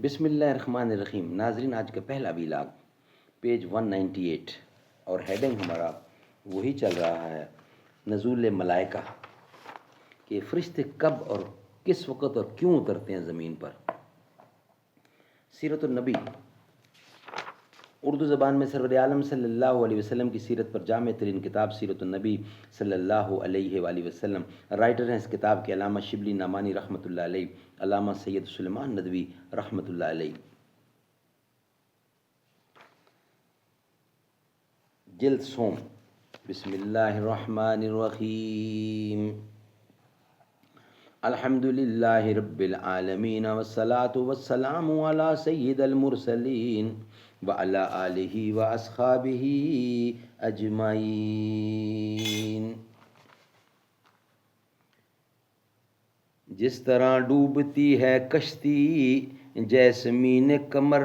بسم اللہ الرحمن الرحیم۔ ناظرین، آج کا پہلا ویلاگ پیج 198 اور ہیڈنگ ہمارا وہی چل رہا ہے، نزول ملائکہ، کہ فرشتے کب اور کس وقت اور کیوں اترتے ہیں زمین پر۔ سیرت النبی اردو زبان میں سرور عالم صلی اللہ علیہ وسلم کی سیرت پر جامع ترین کتاب سیرت النبی صلی اللہ علیہ وآلہ وسلم۔ رائٹر ہیں اس کتاب کے علامہ شبلی نعمانی رحمۃ اللہ علیہ، علامہ سید سلیمان ندوی رحمۃ اللہ علیہ۔ جلد سوم، بسم اللہ الرحمن الرحیم۔ الحمد للہ رب العالمین والصلاة والسلام علی سید المرسلین وعلی آلہ واصحابہ اجمعین۔ جس طرح ڈوبتی ہے کشتی جیسمین قمر،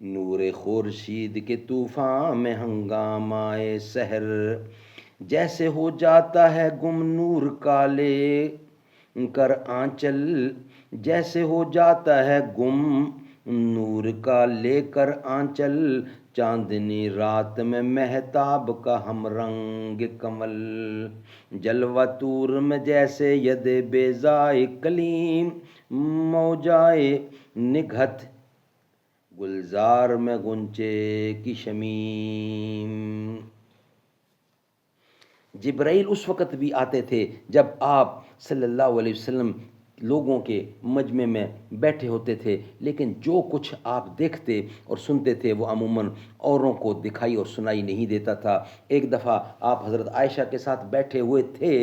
نور خورشید کے طوفان میں ہنگامہ سحر، جیسے ہو جاتا ہے گم نور کا لے کر آنچل، جیسے ہو جاتا ہے گم نور کا لے کر آنچل، چاندنی رات میں مہتاب کا ہم رنگ کمل، جلوہ طور میں جیسے ید بیضائے کلیم، موجائے نگہت گلزار میں غنچے کی شمیم۔ جبرائیل اس وقت بھی آتے تھے جب آپ صلی اللہ علیہ وسلم لوگوں کے مجمع میں بیٹھے ہوتے تھے، لیکن جو کچھ آپ دیکھتے اور سنتے تھے وہ عموماً اوروں کو دکھائی اور سنائی نہیں دیتا تھا۔ ایک دفعہ آپ حضرت عائشہ کے ساتھ بیٹھے ہوئے تھے،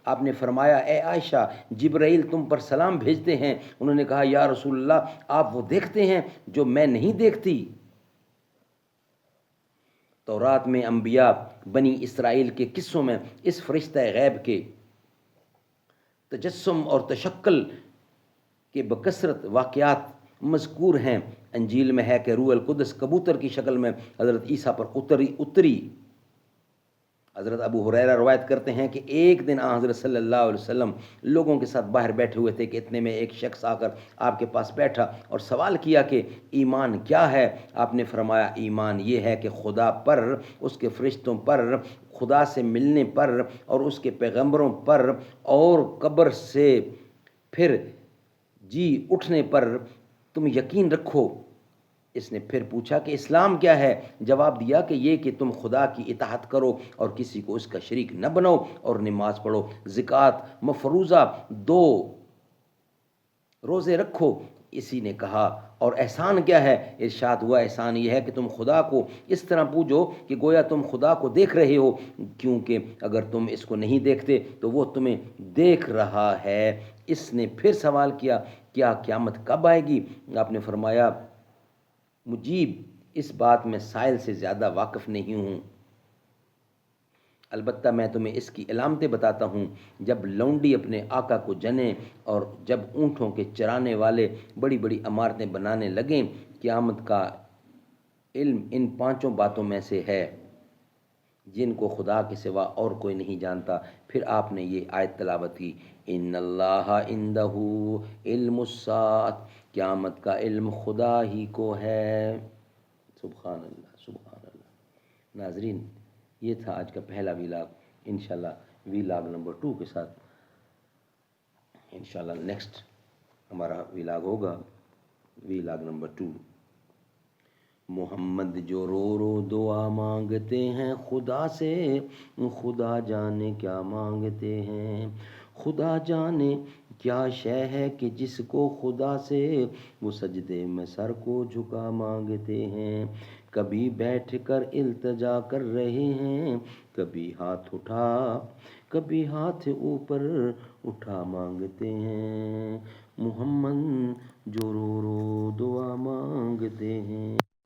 آپ نے فرمایا، اے عائشہ، جبرائیل تم پر سلام بھیجتے ہیں۔ انہوں نے کہا، یا رسول اللہ، آپ وہ دیکھتے ہیں جو میں نہیں دیکھتی۔ تورات میں انبیاء بنی اسرائیل کے قصوں میں اس فرشتہ غیب کے تجسم اور تشکل کے بکثرت واقعات مذکور ہیں۔ انجیل میں ہے کہ روح القدس کبوتر کی شکل میں حضرت عیسیٰ پر اتری۔ حضرت ابو ہریرہ روایت کرتے ہیں کہ ایک دن حضرت صلی اللہ علیہ وسلم لوگوں کے ساتھ باہر بیٹھے ہوئے تھے کہ اتنے میں ایک شخص آ کر آپ کے پاس بیٹھا اور سوال کیا کہ ایمان کیا ہے؟ آپ نے فرمایا، ایمان یہ ہے کہ خدا پر، اس کے فرشتوں پر، خدا سے ملنے پر اور اس کے پیغمبروں پر اور قبر سے پھر جی اٹھنے پر تم یقین رکھو۔ اس نے پھر پوچھا کہ اسلام کیا ہے؟ جواب دیا کہ یہ کہ تم خدا کی اطاعت کرو اور کسی کو اس کا شریک نہ بناؤ اور نماز پڑھو، زکوٰۃ مفروضہ 2 روزے رکھو۔ اسی نے کہا، اور احسان کیا ہے؟ ارشاد ہوا، احسان یہ ہے کہ تم خدا کو اس طرح پوجو کہ گویا تم خدا کو دیکھ رہے ہو، کیونکہ اگر تم اس کو نہیں دیکھتے تو وہ تمہیں دیکھ رہا ہے۔ اس نے پھر سوال کیا، کیا قیامت کب آئے گی؟ آپ نے فرمایا، مجیب اس بات میں سائل سے زیادہ واقف نہیں ہوں، البتہ میں تمہیں اس کی علامتیں بتاتا ہوں۔ جب لونڈی اپنے آقا کو جنے اور جب اونٹوں کے چرانے والے بڑی بڑی عمارتیں بنانے لگیں، قیامت کا علم ان 5 باتوں میں سے ہے جن کو خدا کے سوا اور کوئی نہیں جانتا۔ پھر آپ نے یہ آیت تلاوت کی، ان اللہ عندہ علم الساعۃ، قیامت کا علم خدا ہی کو ہے۔ سبحان اللہ، سبحان اللہ۔ ناظرین، یہ تھا آج کا پہلا ویلاگ۔ انشاءاللہ ویلاگ نمبر 2 کے ساتھ انشاءاللہ نیکسٹ ہمارا ویلاگ ہوگا، ویلاگ نمبر 2۔ محمد جو رو رو دعا مانگتے ہیں خدا سے، خدا جانے کیا مانگتے ہیں، خدا جانے کیا شے ہے کہ جس کو خدا سے وہ سجدے میں سر کو جھکا مانگتے ہیں۔ کبھی بیٹھ کر التجا کر رہے ہیں، کبھی ہاتھ اوپر اٹھا مانگتے ہیں، محمد جو رو رو دعا مانگتے ہیں۔